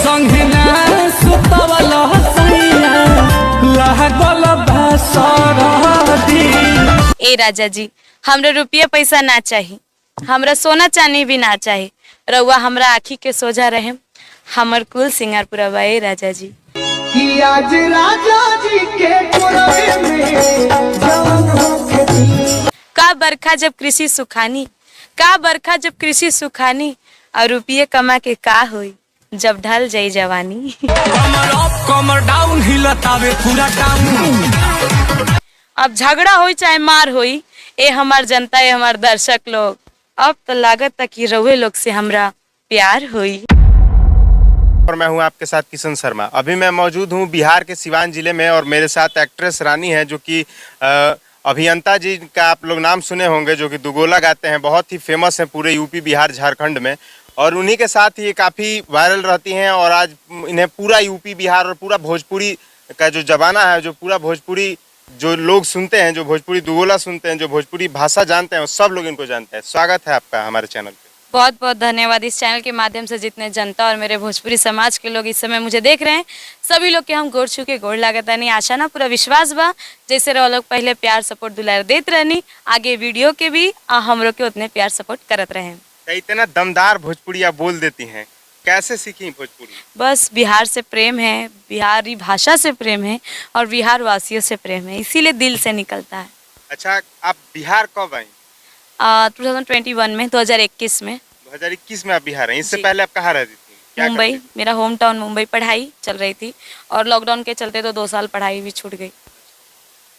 संगना सुतवल सैया लागल बसरदी। ए राजा जी, हमरा रुपया पैसा ना चाहिए, हमरा सोना चांदी भी ना चाहिए, रउआ हमरा आँखी के सोझा रहे, हमर कुल सिंगार पूरा बा। ए राजा जी कि आज राजा जी के कोरवे में जवान होके दी। का बरखा जब कृषि सुखानी, का बरखा जब कृषि सुखानी, और रुपये कमा के का होई जब ढल जाई जवानी। कमर अप कमर डाउन हिलतावे पूरा टाउन। अब झगड़ा होई चाहे मार होई, ए हमार जनता, ए हमार दर्शक लोग, अब तो लागत तक कि रउए लोग से हमरा प्यार होई। और मैं हूं आपके साथ किशन शर्मा। अभी मैं मौजूद हूं बिहार के सिवान जिले में और मेरे साथ एक्ट्रेस रानी है जो कि अभियंता जी का आप लोग नाम सुने होंगे, जो कि दुगोला गाते हैं, बहुत ही फेमस हैं पूरे यूपी बिहार झारखंड में। और उन्हीं के साथ ये काफ़ी वायरल रहती हैं और आज इन्हें पूरा यूपी बिहार और पूरा भोजपुरी का जो जमाना है, जो पूरा भोजपुरी जो लोग सुनते हैं, जो भोजपुरी दुगोला सुनते हैं, जो भोजपुरी भाषा जानते हैं, सब लोग इनको जानते हैं। स्वागत है आपका हमारे चैनल पे। बहुत बहुत धन्यवाद। इस चैनल के माध्यम से जितने जनता और मेरे भोजपुरी समाज के लोग इस समय मुझे देख रहे हैं, सभी लोग के हम गोड़ छू के गोड़ लागत नहीं, आशा ना पूरा विश्वास बा जैसे रहो लोग पहले प्यार सपोर्ट दुलार देते रहनी, आगे वीडियो के भी हम लोग के उतने प्यार सपोर्ट करत रहे। इतना दमदार भोजपुरी आप बोल देती हैं, कैसे सीखी भोजपुरी? बस बिहार से प्रेम है, बिहारी भाषा से प्रेम है और बिहार वासियों से प्रेम है, इसीलिए दिल से निकलता है। अच्छा, आप बिहार कब आई? 2021 में, 2021 में। 2021 में आप बिहार हैं। इससे पहले आप कहाँ रहती थी? क्या मुंबई, करती थी? मेरा होम टाउन मुंबई। पढ़ाई चल रही थी और लॉकडाउन के चलते तो 2 साल पढ़ाई भी छूट गई।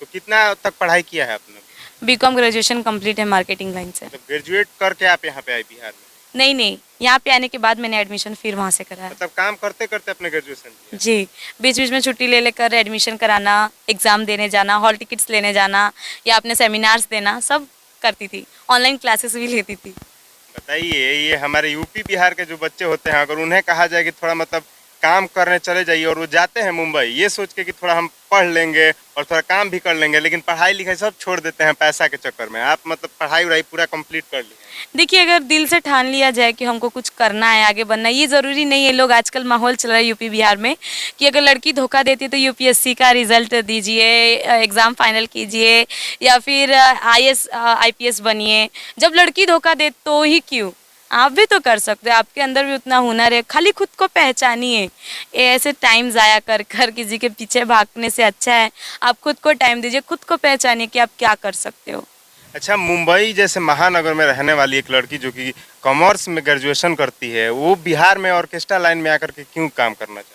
तो कितना तक पढ़ाई किया है आपने? बीकॉम ग्रेजुएशन कंप्लीट है मार्केटिंग लाइन से। मतलब ग्रेजुएट करके आप यहाँ पे आए बिहार में? नहीं, यहाँ पे आने के बाद मैंने एडमिशन फिर वहाँ से कराया। मतलब काम करते करते अपने ग्रेजुएशन किया? जी, बीच बीच में छुट्टी ले लेकर एडमिशन कराना, एग्जाम देने जाना, हॉल टिकट्स लेने जाना या अपने सेमिनार्स देना, सब करती थी। ऑनलाइन क्लासेस भी लेती थी। बताइए, ये हमारे यूपी बिहार के जो बच्चे होते हैं, अगर उन्हें कहा जाए कि थोड़ा मतलब काम करने चले जाइए और वो जाते हैं मुंबई ये सोच के कि थोड़ा हम पढ़ लेंगे और थोड़ा काम भी कर लेंगे, लेकिन पढ़ाई लिखाई सब छोड़ देते हैं पैसा के चक्कर में। आप मतलब पढ़ाई वढ़ाई पूरा कंप्लीट कर लिया? देखिए, अगर दिल से ठान लिया जाए कि हमको कुछ करना है, आगे बढ़ना है, ये ज़रूरी नहीं है। लोग आजकल माहौल चल रहा है यूपी बिहार में कि अगर लड़की धोखा देती है तो यूपीएससी का रिजल्ट दीजिए, एग्ज़ाम फाइनल कीजिए या फिर आईएएस आईपीएस बनिए। जब लड़की धोखा दे तो ही क्यों, आप भी तो कर सकते हो, आपके अंदर भी उतना हुनर है, खाली खुद को पहचानिए। ऐसे टाइम ज़ाया कर कर किसी के पीछे भागने से अच्छा है आप खुद को टाइम दीजिए, खुद को पहचानिए कि आप क्या कर सकते हो। अच्छा, मुंबई जैसे महानगर में रहने वाली एक लड़की जो कि कॉमर्स में ग्रेजुएशन करती है, वो बिहार में ऑर्केस्ट्रा लाइन में आकर के क्यों काम करना चाहती है?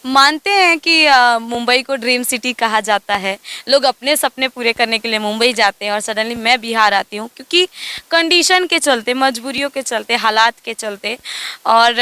मानते हैं कि मुंबई को ड्रीम सिटी कहा जाता है, लोग अपने सपने पूरे करने के लिए मुंबई जाते हैं और सडनली मैं बिहार आती हूँ क्योंकि कंडीशन के चलते, मजबूरियों के चलते, हालात के चलते। और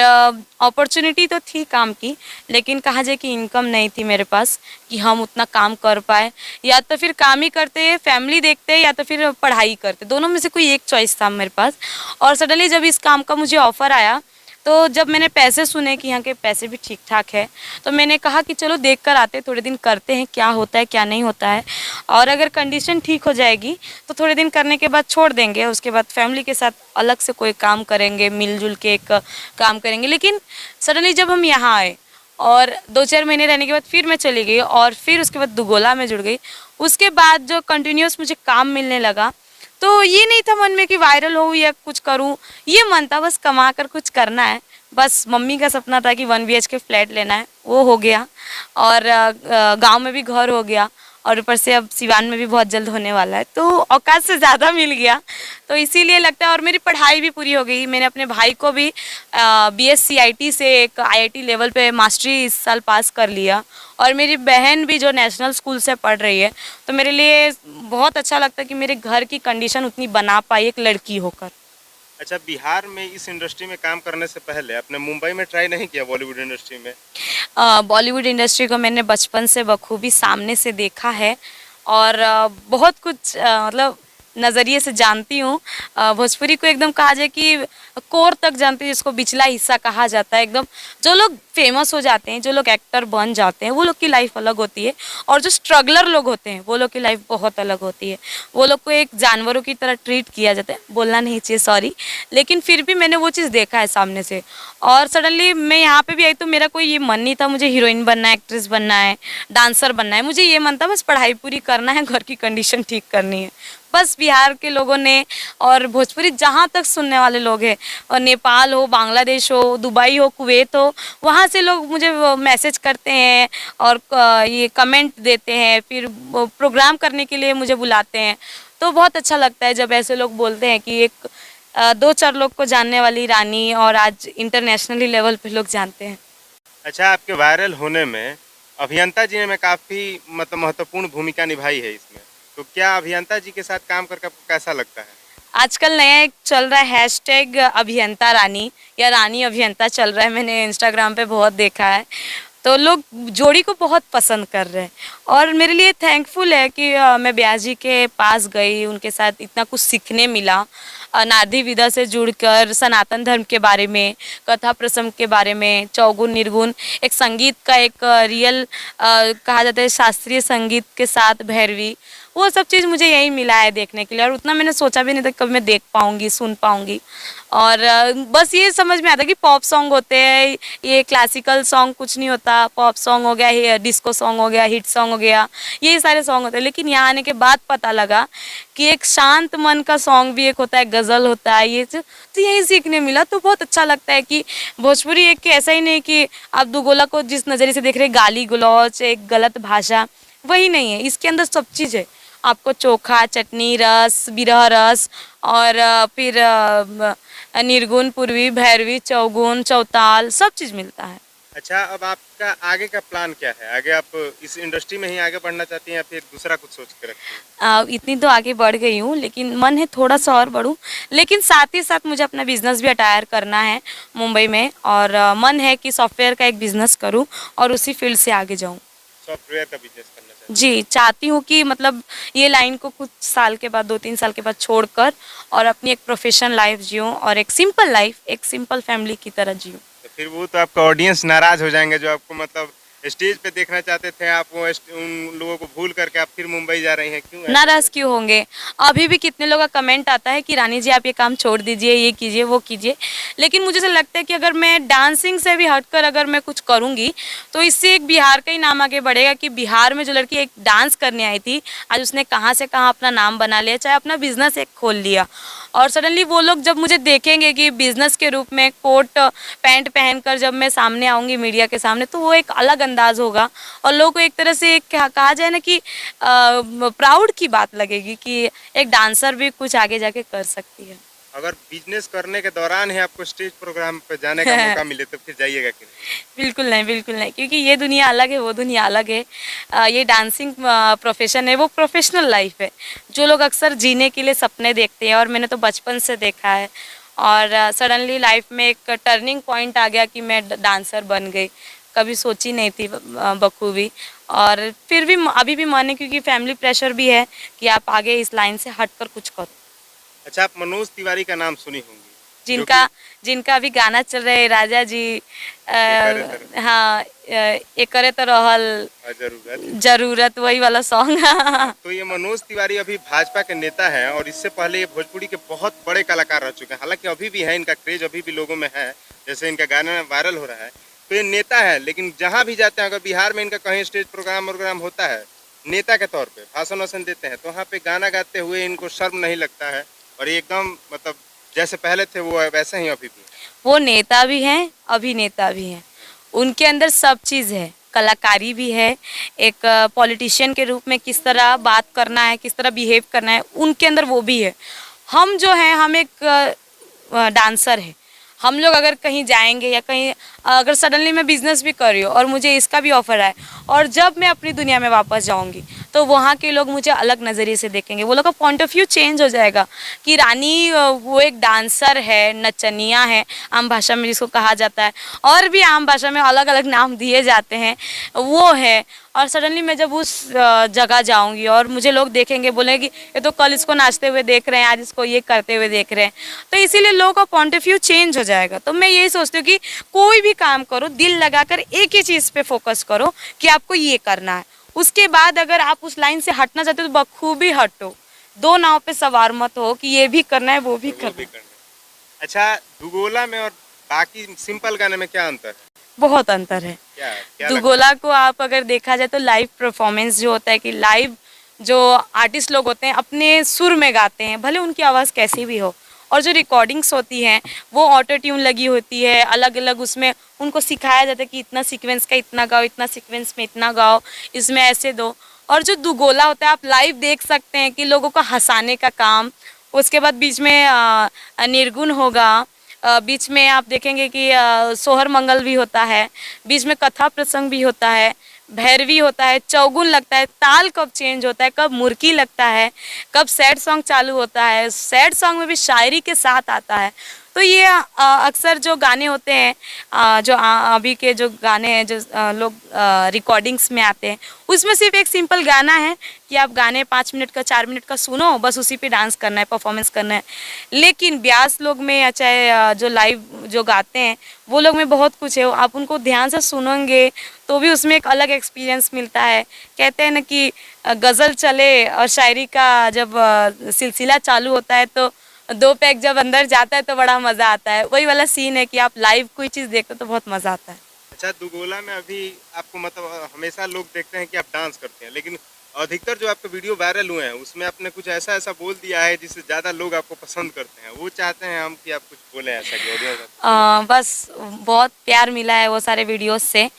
अपॉर्चुनिटी तो थी काम की, लेकिन कहा जाए कि इनकम नहीं थी मेरे पास कि हम उतना काम कर पाए। या तो फिर काम ही करते, फैमिली देखते, या तो फिर पढ़ाई करते, दोनों में से कोई एक चॉइस था मेरे पास। और सडनली जब इस काम का मुझे ऑफ़र आया तो जब मैंने पैसे सुने कि यहाँ के पैसे भी ठीक ठाक है, तो मैंने कहा कि चलो देख कर आते, थोड़े दिन करते हैं क्या होता है क्या नहीं होता है, और अगर कंडीशन ठीक हो जाएगी तो थोड़े दिन करने के बाद छोड़ देंगे, उसके बाद फैमिली के साथ अलग से कोई काम करेंगे, मिलजुल के एक काम करेंगे। लेकिन सडनली जब हम यहाँ आए और 2-4 महीने रहने के बाद फिर मैं चली गई और फिर उसके बाद दुगोला में जुड़ गई। उसके बाद जो कंटिन्यूस मुझे काम मिलने लगा तो ये नहीं था मन में कि वायरल हो या कुछ करूं, ये मन था बस कमा कर कुछ करना है। बस मम्मी का सपना था कि 1 BHK फ्लैट लेना है, वो हो गया, और गांव में भी घर हो गया, और ऊपर से अब सिवान में भी बहुत जल्द होने वाला है, तो औकात से ज़्यादा मिल गया, तो इसीलिए लगता है। और मेरी पढ़ाई भी पूरी हो गई। मैंने अपने भाई को भी BSc IT से एक IIT लेवल पे मास्टरी इस साल पास कर लिया, और मेरी बहन भी जो नेशनल स्कूल से पढ़ रही है, तो मेरे लिए बहुत अच्छा लगता है कि मेरे घर की कंडीशन उतनी बना पाई एक लड़की होकर। अच्छा, बिहार में इस इंडस्ट्री में काम करने से पहले आपने मुंबई में ट्राई नहीं किया बॉलीवुड इंडस्ट्री में? बॉलीवुड इंडस्ट्री को मैंने बचपन से बखूबी सामने से देखा है, और बहुत कुछ मतलब नज़रिए से जानती हूँ। भोजपुरी को एकदम कहा जाए कि कोर तक जानती हूँ, जिसको बिचला हिस्सा कहा जाता है। एकदम जो लोग फेमस हो जाते हैं, जो लोग एक्टर बन जाते हैं, वो लोग की लाइफ अलग होती है, और जो स्ट्रगलर लोग होते हैं वो लोग की लाइफ बहुत अलग होती है। वो लोग को एक जानवरों की तरह ट्रीट किया जाता है, बोलना नहीं चाहिए, सॉरी, लेकिन फिर भी मैंने वो चीज़ देखा है सामने से। और सडनली मैं यहाँ पे भी आई तो मेरा कोई ये मन नहीं था मुझे हीरोइन बनना है, एक्ट्रेस बनना है, डांसर बनना है। मुझे ये मन था बस पढ़ाई पूरी करना है, घर की कंडीशन ठीक करनी है। बस बिहार के लोगों ने और भोजपुरी जहाँ तक सुनने वाले लोग हैं, और नेपाल हो, बांग्लादेश हो, दुबई हो, कुवैत हो, वहाँ से लोग मुझे मैसेज करते हैं और ये कमेंट देते हैं, फिर प्रोग्राम करने के लिए मुझे बुलाते हैं। तो बहुत अच्छा लगता है जब ऐसे लोग बोलते हैं कि एक दो चार लोग को जानने वाली रानी, और आज इंटरनेशनली लेवल पे लोग जानते हैं। अच्छा, आपके वायरल होने में अभियंता जी ने काफ़ी मतलब महत्वपूर्ण भूमिका निभाई है इसमें, तो क्या अभियंता जी के साथ काम करके आपको कैसा लगता है? आजकल नया एक चल रहा है हैशटैग अभियंता रानी या रानी अभियंता चल रहा है, मैंने इंस्टाग्राम पे बहुत देखा है। तो लोग जोड़ी को बहुत पसंद कर रहे हैं, और मेरे लिए थैंकफुल है कि मैं ब्यास जी के पास गई, उनके साथ इतना कुछ सीखने मिला। नारदी विदा से जुड़कर सनातन धर्म के बारे में, कथा प्रसंग के बारे में, चौगुन निर्गुण, एक संगीत का एक रियल कहा जाता है शास्त्रीय संगीत के साथ भैरवी, वो सब चीज़ मुझे यही मिला है देखने के लिए। और उतना मैंने सोचा भी नहीं था कभी मैं देख पाऊँगी, सुन पाऊँगी। और बस ये समझ में आता कि पॉप सॉन्ग होते हैं, ये क्लासिकल सॉन्ग कुछ नहीं होता। पॉप सॉन्ग हो गया, ये डिस्को सॉन्ग हो गया, हिट सॉन्ग हो गया, ये सारे सॉन्ग होते हैं। लेकिन यहाँ आने के बाद पता लगा कि एक शांत मन का सॉन्ग भी एक होता है, गज़ल होता है, ये तो यही सीखने मिला। तो बहुत अच्छा लगता है कि भोजपुरी एक ऐसा ही नहीं कि आप दुगोला को जिस नज़रिए से देख रहे, गाली गलौज, एक गलत भाषा, वही नहीं है। इसके अंदर सब चीज़ है। आपको चोखा, चटनी, रस, बिरह रस, और फिर निर्गुण, पूर्वी, भैरवी, चौगुन, चौताल, सब चीज़ मिलता है। अच्छा, अब आपका आगे का प्लान क्या है? आगे आप इस इंडस्ट्री में ही आगे बढ़ना चाहती हैं या फिर दूसरा कुछ सोच के रखती हैं? इतनी तो आगे बढ़ गई हूँ, लेकिन मन है थोड़ा सा और बढ़ूँ। लेकिन साथ ही साथ मुझे अपना बिजनेस भी अटायर करना है मुंबई में, और मन है कि सॉफ्टवेयर का एक बिजनेस करूँ और उसी फील्ड से आगे जाऊँ। सॉफ्टवेयर का बिजनेस करना चाहती जी, चाहती हूँ कि मतलब ये लाइन को कुछ साल के बाद, 2-3 साल के बाद छोड़कर, और अपनी एक प्रोफेशनल लाइफ जीऊँ, और एक सिंपल लाइफ, एक सिंपल फैमिली की तरह जीऊँ। हैं? तो फिर वो तो आपका ऑडियंस नाराज हो जाएंगे, जो आपको मतलब स्टेज पे देखना चाहते थे, आप वो उन लोगों को भूल करके आप फिर मुंबई जा रही हैं, क्यों ऐसा? नाराज क्यों होंगे? अभी भी कितने लोगों का कमेंट आता है कि रानी जी आप ये काम छोड़ दीजिए, ये कीजिए, वो कीजिए। लेकिन मुझे ऐसा लगता है कि अगर मैं डांसिंग से भी हटकर अगर मैं कुछ करूँगी, तो इससे एक बिहार का ही नाम आगे बढ़ेगा कि बिहार में जो लड़की एक डांस करने आई थी, आज उसने कहाँ से कहाँ अपना नाम बना लिया, चाहे अपना बिजनेस एक खोल लिया। और सडनली वो लोग जब मुझे देखेंगे कि बिजनेस के रूप में कोट पैंट पहनकर जब मैं सामने आऊँगी मीडिया के सामने, तो वो एक अलग अंदाज होगा, और लोगों को एक तरह से कहा जाए ना कि प्राउड की बात लगेगी कि एक डांसर भी कुछ आगे जाके कर सकती है। अगर बिजनेस करने के दौरान ही आपको स्टेज प्रोग्राम पे जाने का मौका मिले तो फिर जाइएगा कि नहीं? बिल्कुल नहीं, बिल्कुल नहीं, क्योंकि ये दुनिया अलग है, वो दुनिया अलग है। ये डांसिंग प्रोफेशन है, वो प्रोफेशनल लाइफ है जो लोग अक्सर जीने के लिए सपने देखते हैं, और मैंने तो बचपन से देखा है। और सडनली लाइफ में एक टर्निंग पॉइंट आ गया कि मैं डांसर बन गई, कभी सोची नहीं थी बखूबी। और फिर भी अभी भी मन है, क्योंकि फैमिली प्रेशर भी है कि आप आगे इस लाइन से हटकर कुछ करो। अच्छा, आप मनोज तिवारी का नाम सुनी होंगी, जिनका अभी गाना चल रहा है, राजा जी, हाँ, एक करे तो रहल जरूरत, वही वाला सॉन्ग। तो ये मनोज तिवारी अभी भाजपा के नेता हैं, और इससे पहले ये भोजपुरी के बहुत बड़े कलाकार रह चुके हैं। हालांकि अभी भी है, इनका क्रेज अभी भी लोगों में है, जैसे इनका गाना वायरल हो रहा है। तो ये नेता है, लेकिन जहाँ भी जाते हैं, अगर बिहार में इनका कहीं स्टेज प्रोग्राम होता है, नेता के तौर पे भाषण वाषण देते हैं, तो वहाँ पे गाना गाते हुए इनको शर्म नहीं लगता है, और ये एकदम मतलब जैसे पहले थे वो वैसे ही अभी भी। वो नेता भी हैं, अभिनेता भी हैं, उनके अंदर सब चीज़ है, कलाकारी भी है, एक पॉलिटिशियन के रूप में किस तरह बात करना है, किस तरह बिहेव करना है, उनके अंदर वो भी है। हम जो हैं, हम एक डांसर है। हम लोग अगर कहीं जाएंगे या कहीं अगर सडनली मैं बिजनेस भी कर रही हूँ और मुझे इसका भी ऑफर आए, और जब मैं अपनी दुनिया में वापस जाऊँगी तो वहाँ के लोग मुझे अलग नज़रिए से देखेंगे, वो लोग का पॉइंट ऑफ व्यू चेंज हो जाएगा कि रानी वो एक डांसर है, नचनिया है, आम भाषा में जिसको कहा जाता है, और भी आम भाषा में अलग अलग नाम दिए जाते हैं, वो है। और सडनली मैं जब उस जगह जाऊंगी और मुझे लोग देखेंगे, बोलेंगे कि ये तो कल इसको नाचते हुए देख रहे हैं, आज इसको ये करते हुए देख रहे हैं, तो इसीलिए लोगों का पॉइंट ऑफ व्यू चेंज हो जाएगा। तो मैं यही सोचती हूँ कि कोई भी काम करो, दिल लगाकर एक ही चीज़ पे फोकस करो कि आपको ये करना है। उसके बाद अगर आप उस लाइन से हटना चाहते हो तो बखूबी हटो, दो नाव पे सवार मत हो कि ये भी करना है वो भी करना है। अच्छा, दुगोला में और बाकी सिंपल गाने में क्या अंतर है? बहुत अंतर है। क्या क्या लगता दुगोला को आप अगर देखा जाए तो लाइव परफॉर्मेंस जो होता है कि लाइव जो आर्टिस्ट लोग होते हैं अपने सुर में गाते हैं, भले उनकी आवाज़ कैसी भी हो, और जो रिकॉर्डिंग्स होती हैं वो ऑटो ट्यून लगी होती है, अलग अलग उसमें उनको सिखाया जाता है कि इतना सीक्वेंस का इतना गाओ, इतना सीक्वेंस में इतना गाओ, इसमें ऐसे दो। और जो दुगोला होता है आप लाइव देख सकते हैं कि लोगों को हंसाने का काम, उसके बाद बीच में निर्गुण होगा, बीच में आप देखेंगे कि सोहर मंगल भी होता है, बीच में कथा प्रसंग भी होता है, भैरवी होता है, चौगुन लगता है, ताल कब चेंज होता है, कब मुर्की लगता है, कब सैड सॉन्ग चालू होता है, सैड सॉन्ग में भी शायरी के साथ आता है। तो ये अक्सर जो गाने होते हैं, जो अभी के जो गाने हैं जो लोग रिकॉर्डिंग्स में आते हैं, उसमें सिर्फ एक सिंपल गाना है कि आप गाने 5 मिनट का 4 मिनट का सुनो, बस उसी पे डांस करना है, परफॉर्मेंस करना है। लेकिन ब्यास लोग में या चाहे जो लाइव जो गाते हैं वो लोग में बहुत कुछ है, आप उनको ध्यान से सुनेंगे तो भी उसमें एक अलग एक्सपीरियंस मिलता है। कहते हैं ना कि गज़ल चले और शायरी का जब सिलसिला चालू होता है तो 2 पैक जब अंदर जाता है तो बड़ा मज़ा आता है। वही वाला सीन है कि आप लाइव कोई चीज़ देखते हो तो बहुत मज़ा आता है। अच्छा, दुगोला में अभी आपको मतलब हमेशा लोग देखते हैं कि आप डांस करते हैं, लेकिन अधिकतर जो आपके वीडियो वायरल हुए हैं उसमें आपने कुछ ऐसा ऐसा बोल दिया है जिससे ज़्यादा लोग आपको पसंद करते हैं। वो चाहते हैं हम कि आप कुछ बोलें ऐसा कि ऑडियंस बस बहुत प्यार मिला है वो सारे वीडियोस से।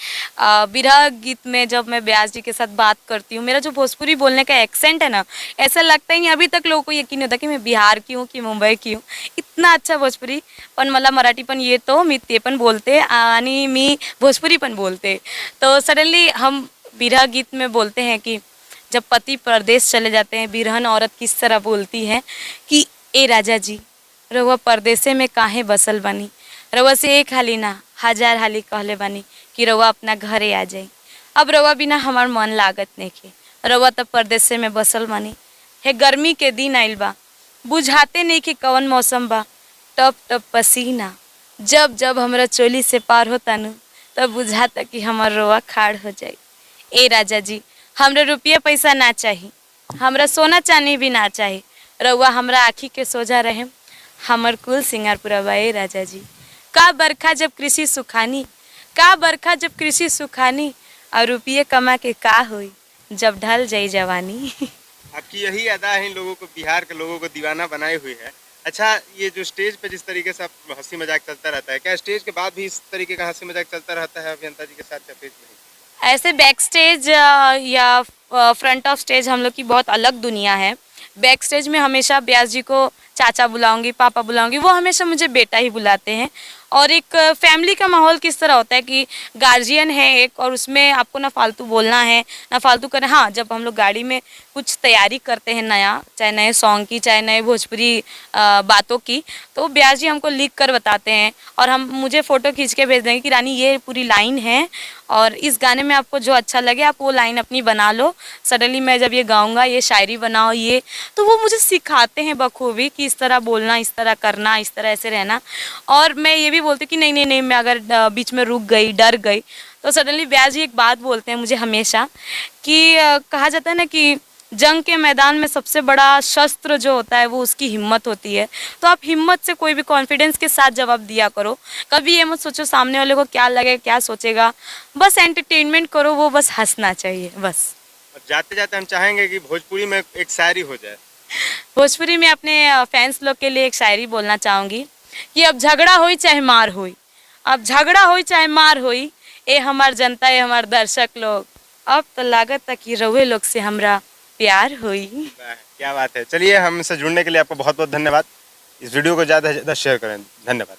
बिरहा गीत में जब मैं ब्यास जी के साथ बात करती हूँ, मेरा जो भोजपुरी बोलने का एक्सेंट है ना, ऐसा लगता ही नहीं, अभी तक लोगों को यकीन नहीं होता कि मैं बिहार की हूँ कि मुंबई की हूँ। इतना अच्छा भोजपुरी पण मला मराठी पण येतो, मी ते पण बोलते आणि मी भोजपुरी पण बोलते। तो सडनली हम बिरहा गीत में बोलते हैं कि जब पति परदेश चले जाते हैं, बिरहन औरत किस तरह बोलती है कि ए राजा जी रउआ परदेसे में काहे बसल बानी, रउआ से एक हाली ना 1000 हाली कहले बानी कि रउआ अपना घरे आ जाई। अब रउआ बिना हमार मन लागत नइखे, रउआ तो परदेसे में बसल बानी। हे गर्मी के दिन आइल बा, बुझाते नहीं कि कवन मौसम बा, टप टप पसीना जब जब हमरा चोली से पार होता नु तब बुझाता कि हमार रोआ खाड़ हो जाई। ए राजा जी हमरा रुपया पैसा ना चाही, हमरा सोना चांदी भी ना चाही, रउआ हमरा आँखी के सोझा रहे, हमर कुल सिंगार पूरा बा। ए राजा जी का बरखा जब कृषि सुखानी, का बरखा जब कृषि सुखानी, और रुपये कमा के का होई जब ढल जाई जवानी। आपकी यही अदा है इन लोगों को, बिहार के लोगों को दीवाना बनाई हुई है। अच्छा, ये जो स्टेज पे जिस तरीके से आप हंसी मजाक चलता रहता है, क्या स्टेज के बाद भी इस तरीके का हंसी मजाक चलता रहता है अभियंता जी के साथ या फिर नहीं? ऐसे बैक स्टेज या फ्रंट ऑफ स्टेज हम लोग की बहुत अलग दुनिया है। बैक स्टेज में हमेशा ब्यास जी को चाचा बुलाऊंगी, पापा बुलाऊंगी, वो हमेशा मुझे बेटा ही बुलाते हैं। और एक फैमिली का माहौल किस तरह होता है कि गार्जियन है एक, और उसमें आपको ना फालतू बोलना है ना फालतू करना। हाँ, जब हम लोग गाड़ी में कुछ तैयारी करते हैं नया, चाहे नए सॉन्ग की चाहे नए भोजपुरी बातों की, तो ब्यास जी हमको लिख कर बताते हैं और हम मुझे फ़ोटो खींच के भेज देंगे कि रानी ये पूरी लाइन है और इस गाने में आपको जो अच्छा लगे आप वो लाइन अपनी बना लो। सडनली मैं जब ये गाऊंगा ये शायरी बनाओ, ये तो वो मुझे सिखाते हैं बखूबी कि इस तरह बोलना, इस तरह करना, इस तरह ऐसे रहना। और मैं ये भी बोलती हूँ कि नहीं नहीं नहीं, मैं अगर बीच में रुक गई, डर गई, तो सडनली ब्यास जी एक बात बोलते हैं मुझे हमेशा कि कहा जाता है ना कि जंग के मैदान में सबसे बड़ा शस्त्र जो होता है वो उसकी हिम्मत होती है। तो आप हिम्मत से कोई भी कॉन्फिडेंस के साथ जवाब दिया करो। कभी ये मत सोचो सामने वाले को क्या लगेगा, क्या सोचेगा, बस एंटरटेनमेंट करो, वो बस हंसना चाहिए बस। जाते जाते हम चाहेंगे कि भोजपुरी में एक शायरी हो जाए। भोजपुरी में अपने फैंस लोग के लिए एक शायरी बोलना चाहूँगी कि अब झगड़ा होई चाहे मार होई, अब झगड़ा होई चाहे मार होई, ए हमार जनता, ए हमार दर्शक लोग, अब तो लागत तक कि रउए लोग से हमरा प्यार हुई। क्या बात है। चलिए, हमसे जुड़ने के लिए आपको बहुत बहुत धन्यवाद। इस वीडियो को ज़्यादा से ज़्यादा शेयर करें। धन्यवाद।